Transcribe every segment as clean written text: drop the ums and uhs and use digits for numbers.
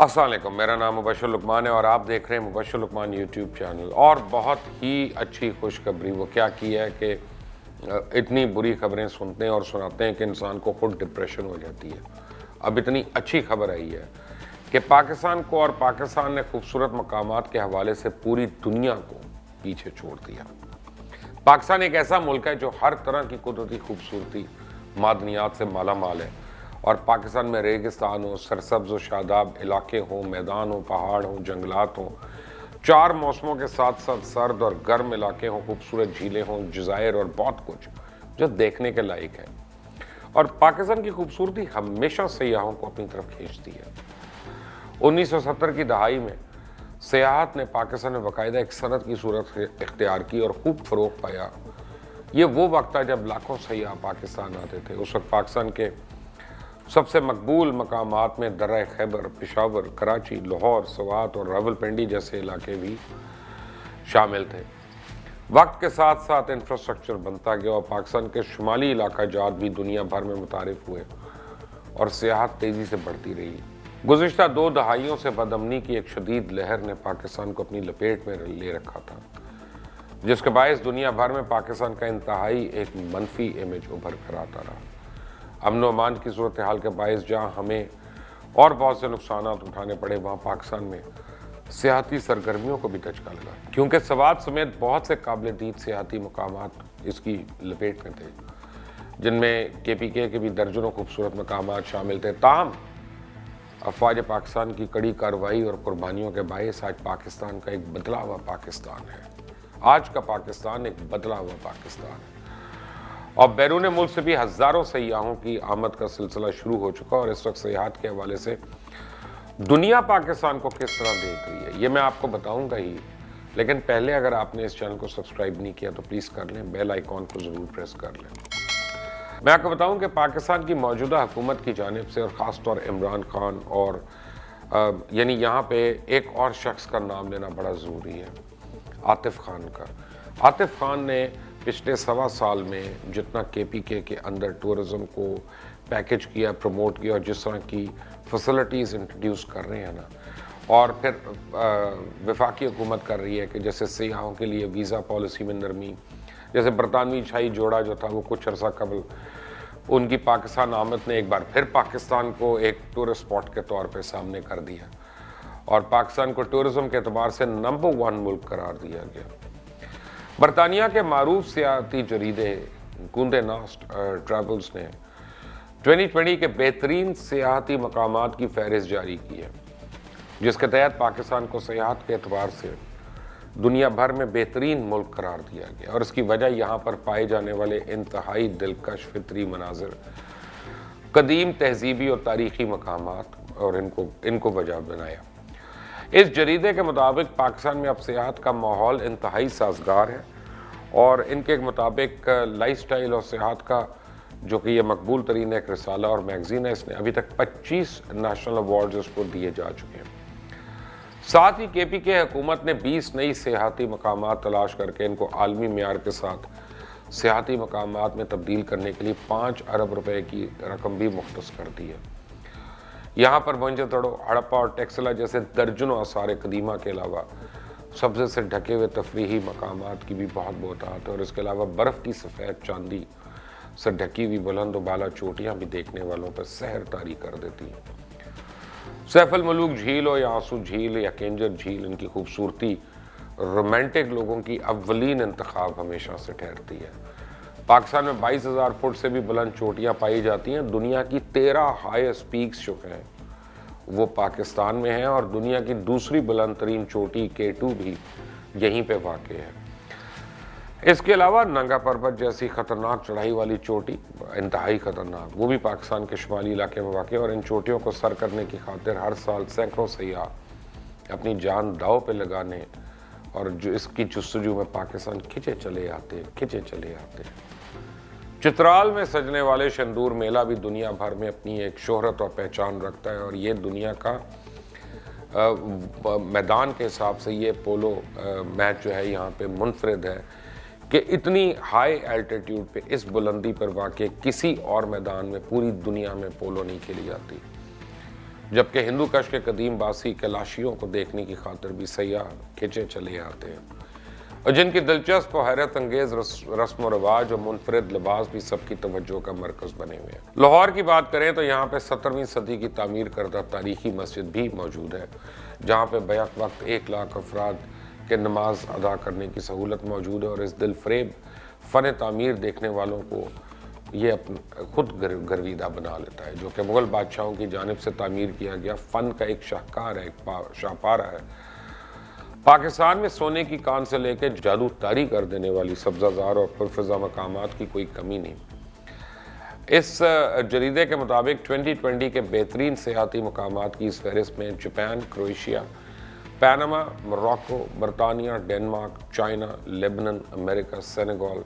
السلام علیکم، میرا نام مبشر لقمان ہے اور آپ دیکھ رہے ہیں مبشر لقمان یوٹیوب چینل۔ اور بہت ہی اچھی خوشخبری وہ کیا کی ہے کہ اتنی بری خبریں سنتے ہیں اور سناتے ہیں کہ انسان کو خود ڈپریشن ہو جاتی ہے۔ اب اتنی اچھی خبر آئی ہے کہ پاکستان کو اور پاکستان نے خوبصورت مقامات کے حوالے سے پوری دنیا کو پیچھے چھوڑ دیا۔ پاکستان ایک ایسا ملک ہے جو ہر طرح کی قدرتی خوبصورتی معدنیات سے مالا مال ہے، اور پاکستان میں ریگستان ہو، سرسبز و شاداب علاقے ہوں، میدان ہوں، پہاڑ ہوں، جنگلات ہوں، 4 موسموں کے ساتھ ساتھ سرد اور گرم علاقے ہوں، خوبصورت جھیلیں ہوں، جزائر اور بہت کچھ جو دیکھنے کے لائق ہے۔ اور پاکستان کی خوبصورتی ہمیشہ سیاحوں کو اپنی طرف کھینچتی ہے۔ 1970 کی دہائی میں سیاحت نے پاکستان میں باقاعدہ ایک صنعت کی صورت اختیار کی اور خوب فروغ پایا۔ یہ وہ وقت تھا جب لاکھوں سیاح پاکستان آتے تھے۔ اس وقت پاکستان کے سب سے مقبول مقامات میں درہ خیبر، پشاور، کراچی، لاہور، سوات اور راولپنڈی جیسے علاقے بھی شامل تھے۔ وقت کے ساتھ ساتھ انفراسٹرکچر بنتا گیا اور پاکستان کے شمالی علاقہ جات بھی دنیا بھر میں متعارف ہوئے اور سیاحت تیزی سے بڑھتی رہی۔ گزشتہ 2 دہائیوں سے بدامنی کی ایک شدید لہر نے پاکستان کو اپنی لپیٹ میں لے رکھا تھا، جس کے باعث دنیا بھر میں پاکستان کا انتہائی ایک منفی امیج ابھر کر آتا رہا۔ امن و امان کی صورتحال کے باعث جہاں ہمیں اور بہت سے نقصانات اٹھانے پڑے، وہاں پاکستان میں سیاحتی سرگرمیوں کو بھی دھچکا لگا، کیونکہ سوات سمیت بہت سے قابل دید سیاحتی مقامات اس کی لپیٹ میں تھے، جن میں KPK کے بھی درجنوں خوبصورت مقامات شامل تھے۔ تاہم افواج پاکستان کی کڑی کارروائی اور قربانیوں کے باعث آج پاکستان کا ایک بدلا ہوا پاکستان ہے۔ آج کا پاکستان ایک بدلا ہوا پاکستان ہے، اور بیرون ملک سے بھی ہزاروں سیاحوں کی آمد کا سلسلہ شروع ہو چکا، اور اس وقت سیاحت کے حوالے سے دنیا پاکستان کو کس طرح دیکھ رہی ہے یہ میں آپ کو بتاؤں گا ہی، لیکن پہلے اگر آپ نے اس چینل کو سبسکرائب نہیں کیا تو پلیز کر لیں، بیل آئیکن کو ضرور پریس کر لیں۔ میں آپ کو بتاؤں کہ پاکستان کی موجودہ حکومت کی جانب سے، اور خاص طور عمران خان اور یعنی یہاں پہ ایک اور شخص کا نام لینا بڑا ضروری ہے، عاطف خان کا۔ عاطف خان نے پچھلے 1.25 سال میں جتنا KPK کے اندر ٹورزم کو پیکج کیا، پروموٹ کیا، اور جس طرح کی فیسلٹیز انٹروڈیوس کر رہے ہیں نا، اور پھر وفاقی حکومت کر رہی ہے کہ جیسے سیاحوں کے لیے ویزا پالیسی میں نرمی، جیسے برطانوی شاہی جوڑا جو تھا وہ کچھ عرصہ قبل ان کی پاکستان آمد نے ایک بار پھر پاکستان کو ایک ٹورسٹ اسپاٹ کے طور پہ سامنے کر دیا، اور پاکستان کو ٹورزم کے اعتبار سے نمبر 1 ملک قرار دیا گیا۔ برطانیہ کے معروف سیاحتی جریدے کوندے ناسٹ ٹریولز نے 2020 کے بہترین سیاحتی مقامات کی فہرست جاری کی ہے، جس کے تحت پاکستان کو سیاحت کے اعتبار سے دنیا بھر میں بہترین ملک قرار دیا گیا، اور اس کی وجہ یہاں پر پائے جانے والے انتہائی دلکش فطری مناظر، قدیم تہذیبی اور تاریخی مقامات، اور ان کو وجہ بنایا۔ اس جریدے کے مطابق پاکستان میں اب سیاحت کا ماحول انتہائی سازگار ہے، اور ان کے مطابق لائف سٹائل اور سیاحت کا جو کہ یہ مقبول ترین ایک رسالہ اور میگزین ہے، اس نے ابھی تک 25 نیشنل ایوارڈز اس کو دیے جا چکے ہیں۔ ساتھ ہی KPK حکومت نے 20 نئی سیاحتی مقامات تلاش کر کے ان کو عالمی معیار کے ساتھ سیاحتی مقامات میں تبدیل کرنے کے لیے 5 ارب روپے کی رقم بھی مختص کر دی ہے۔ یہاں پر موہنجو-دڑو، ہڑپا اور ٹیکسلا جیسے درجنوں آثار قدیمہ کے علاوہ سبزے سے ڈھکے ہوئے تفریحی مقامات کی بھی بہت بہتات ہے، اور اس کے علاوہ برف کی سفید چاندی سے ڈھکی ہوئی بلند و بالا چوٹیاں بھی دیکھنے والوں پر سحر طاری کر دیتی ہیں۔ سیف الملوک جھیل ہو یا آنسو جھیل یا کینجر جھیل، ان کی خوبصورتی رومانٹک لوگوں کی اولین انتخاب ہمیشہ سے ٹھہرتی ہے۔ پاکستان میں 22,000 فٹ سے بھی بلند چوٹیاں پائی جاتی ہیں۔ دنیا کی 13 ہائیسٹ پیکس جو ہیں وہ پاکستان میں ہیں، اور دنیا کی دوسری بلند ترین چوٹی K2 بھی یہیں پہ واقع ہے۔ اس کے علاوہ ننگا پربت جیسی خطرناک چڑھائی والی چوٹی، انتہائی خطرناک، وہ بھی پاکستان کے شمالی علاقے میں واقع ہے، اور ان چوٹیوں کو سر کرنے کی خاطر ہر سال سینکڑوں سیاح اپنی جان داؤ پہ لگانے اور جو اس کی جستجو میں پاکستان کھنچے چلے آتے ہیں۔ چترال میں سجنے والے شندور میلہ بھی دنیا بھر میں اپنی ایک شہرت اور پہچان رکھتا ہے، اور یہ دنیا کا میدان کے حساب سے یہ پولو میچ جو ہے یہاں پہ منفرد ہے کہ اتنی ہائی الٹیٹیوڈ پہ، اس بلندی پر واقع کسی اور میدان میں پوری دنیا میں پولو نہیں کھیلی جاتی۔ جبکہ ہندو کش کے قدیم باسی کیلاشیوں کو دیکھنے کی خاطر بھی سیاح کھنچے چلے آتے ہیں، اور جن کی دلچسپ و حیرت انگیز رسم و رواج اور منفرد لباس بھی سب کی توجہ کا مرکز بنے ہوئے ہیں۔ لاہور کی بات کریں تو یہاں پہ 17ویں صدی کی تعمیر کردہ تاریخی مسجد بھی موجود ہے، جہاں پہ بیک وقت 1 لاکھ افراد کے نماز ادا کرنے کی سہولت موجود ہے، اور اس دل فریب فن تعمیر دیکھنے والوں کو یہ خود گرویدہ بنا لیتا ہے، جو کہ مغل بادشاہوں کی جانب سے تعمیر کیا گیا فن کا ایک شاہکار ہے، ایک شاہپارہ ہے۔ پاکستان میں سونے کی کان سے لے کے جادو طاری کر دینے والی سبزہ زار اور پرفضا مقامات کی کوئی کمی نہیں۔ اس جریدے کے مطابق 2020 کے بہترین سیاحتی مقامات کی اس فہرست میں جاپان، کروشیا، پیناما، موراکو، برطانیہ، ڈنمارک، چائنا، لیبنان، امریکہ، Senegal,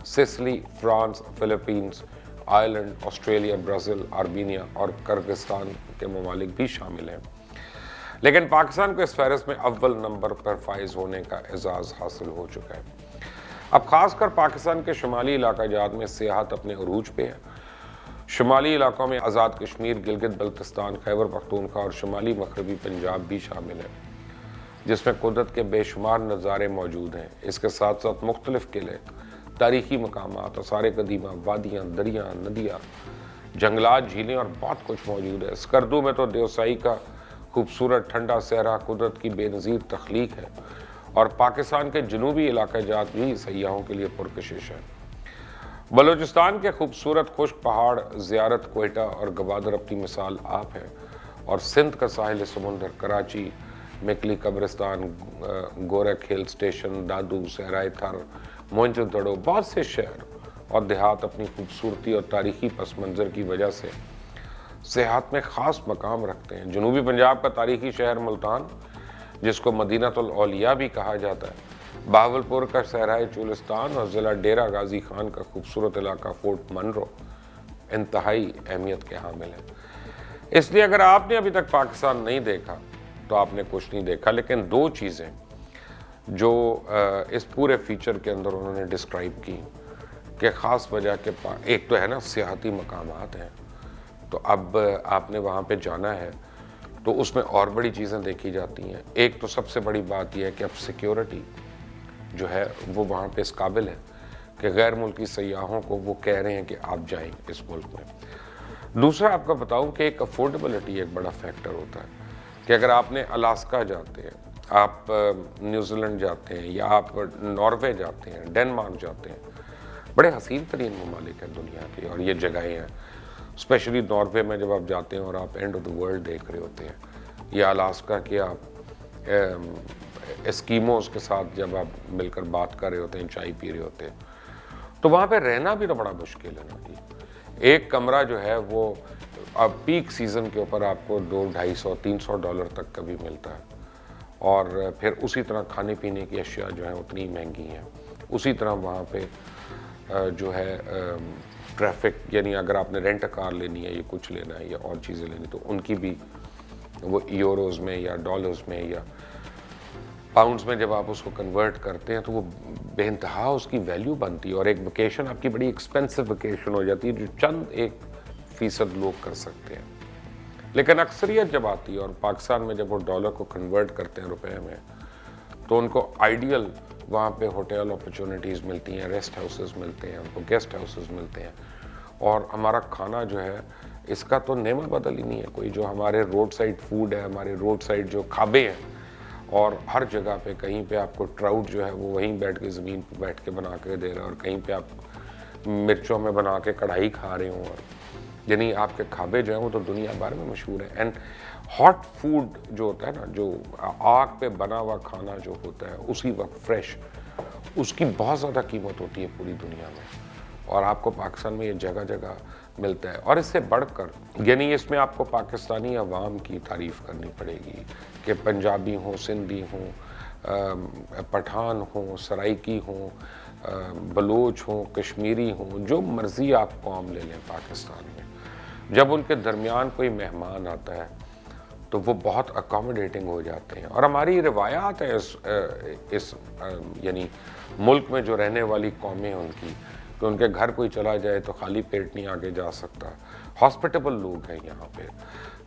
Sicily, France, Philippines, Ireland, Australia, Brazil, Armenia اور کرغزستان کے ممالک بھی شامل ہیں، لیکن پاکستان کو اس فہرست میں اول نمبر پر فائز ہونے کا اعزاز حاصل ہو چکا ہے۔ اب خاص کر پاکستان کے شمالی علاقہ جات میں سیاحت اپنے عروج پہ ہے۔ شمالی علاقوں میں آزاد کشمیر، گلگت بلتستان، خیبر پختونخوا اور شمالی مغربی پنجاب بھی شامل ہے، جس میں قدرت کے بے شمار نظارے موجود ہیں۔ اس کے ساتھ ساتھ مختلف قلعے، تاریخی مقامات، آثار قدیمہ، وادیاں، دریاں، ندیاں، جنگلات، جھیلیں اور بہت کچھ موجود ہے۔ اسکردو میں تو دیوسائی کا خوبصورت ٹھنڈا صحرا قدرت کی بے نظیر تخلیق ہے، اور پاکستان کے جنوبی علاقہ جات بھی سیاحوں کے لیے پرکشش ہے۔ بلوچستان کے خوبصورت خشک پہاڑ، زیارت کوئٹہ اور گوادر اپنی مثال آپ ہے، اور سندھ کا ساحل سمندر، کراچی، مکلی قبرستان، گورکھ ہل اسٹیشن، دادو، صحرائے تھر، موئنجو دڑو، بہت سے شہر اور دیہات اپنی خوبصورتی اور تاریخی پس منظر کی وجہ سے سیاحت میں خاص مقام رکھتے ہیں۔ جنوبی پنجاب کا تاریخی شہر ملتان، جس کو مدینہ الاولیاء بھی کہا جاتا ہے، بہاولپور کا صحرائے چولستان اور ضلع ڈیرہ غازی خان کا خوبصورت علاقہ فورٹ منرو انتہائی اہمیت کے حامل ہے۔ اس لیے اگر آپ نے ابھی تک پاکستان نہیں دیکھا تو آپ نے کچھ نہیں دیکھا، لیکن 2 چیزیں جو اس پورے فیچر کے اندر انہوں نے ڈسکرائب کی کہ خاص وجہ کے ایک تو ہے نا سیاحتی مقامات ہیں، تو اب آپ نے وہاں پہ جانا ہے تو اس میں اور بڑی چیزیں دیکھی جاتی ہیں۔ ایک تو سب سے بڑی بات یہ ہے کہ اب سیکیورٹی جو ہے وہ وہاں پہ اس قابل ہے کہ غیر ملکی سیاحوں کو وہ کہہ رہے ہیں کہ آپ جائیں اس ملک میں۔ دوسرا آپ کو بتاؤں کہ ایک افورڈیبلٹی ایک بڑا فیکٹر ہوتا ہے کہ اگر آپ نے الاسکا جاتے ہیں، آپ نیوزی لینڈ جاتے ہیں، یا آپ ناروے جاتے ہیں، ڈنمارک جاتے ہیں، بڑے حسین ترین ممالک ہیں دنیا کے، اور یہ جگہیں ہیں، اسپیشلی ناروے میں جب آپ جاتے ہیں اور آپ اینڈ آف دا ورلڈ دیکھ رہے ہوتے ہیں، یا الاسکا کے آپ اسکیموز کے ساتھ جب آپ مل کر بات کر رہے ہوتے ہیں، چائے پی رہے ہوتے ہیں، تو وہاں پہ رہنا بھی تو بڑا مشکل ہے نا جی۔ ایک کمرہ جو ہے وہ اب پیک سیزن کے اوپر آپ کو $200، $300 تک کا بھی ملتا ہے، اور پھر اسی طرح کھانے پینے کی اشیاء جو ہیں اتنی مہنگی ہیں۔ اسی طرح وہاں پہ جو ہے ٹریفک، یعنی اگر آپ نے رینٹ کار لینی ہے یا کچھ لینا ہے یا اور چیزیں لینی تو ان کی بھی وہ یوروز میں یا ڈالرز میں یا پاؤنڈز میں جب آپ اس کو کنورٹ کرتے ہیں تو وہ بے انتہا اس کی ویلیو بنتی ہے، اور ایک ویکیشن آپ کی بڑی ایکسپینسو ویکیشن ہو جاتی ہے جو چند 1% لوگ کر سکتے ہیں۔ لیکن اکثریت جب آتی ہے اور پاکستان میں جب وہ ڈالر کو کنورٹ کرتے ہیں روپے میں، تو ان کو آئیڈیل وہاں پہ ہوٹل اپرچونیٹیز ملتی ہیں، ریسٹ ہاؤسز ملتے ہیں، ان کو گیسٹ ہاؤسز ملتے ہیں، اور ہمارا کھانا جو ہے اس کا تو نعمت بدل ہی نہیں ہے کوئی۔ جو ہمارے روڈ سائڈ فوڈ ہے، ہمارے روڈ سائڈ جو کھابے ہیں، اور ہر جگہ پہ کہیں پہ آپ کو ٹراؤٹ جو ہے وہ وہیں بیٹھ کے زمین پہ بیٹھ کے بنا کے دے رہا ہے، اور کہیں پہ آپ مرچوں میں بنا کے کڑھائی کھا رہے ہوں، اور یعنی آپ کے کھابے جو ہیں وہ تو دنیا بھر میں مشہور ہیں۔ اینڈ ہاٹ فوڈ جو ہوتا ہے نا، جو آگ پہ بنا ہوا کھانا جو ہوتا ہے اسی وقت فریش، اس کی بہت زیادہ قیمت ہوتی ہے پوری دنیا میں، اور آپ کو پاکستان میں یہ جگہ جگہ ملتا ہے۔ اور اس سے بڑھ کر یعنی اس میں آپ کو پاکستانی عوام کی تعریف کرنی پڑے گی کہ پنجابی ہوں، سندھی ہوں، پٹھان ہوں، سرائکی ہوں، بلوچ ہوں، کشمیری ہوں، جو مرضی آپ قوم لے لیں پاکستان میں، جب ان کے درمیان کوئی مہمان آتا ہے تو وہ بہت اکاموڈیٹنگ ہو جاتے ہیں۔ اور ہماری روایات ہیں اس یعنی ملک میں جو رہنے والی قومیں ان کی، کہ ان کے گھر کوئی چلا جائے تو خالی پیٹ نہیں آگے جا سکتا، ہاسپٹیبل لوگ ہیں یہاں پہ،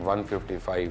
155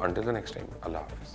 Until the next time, Allah Hafiz.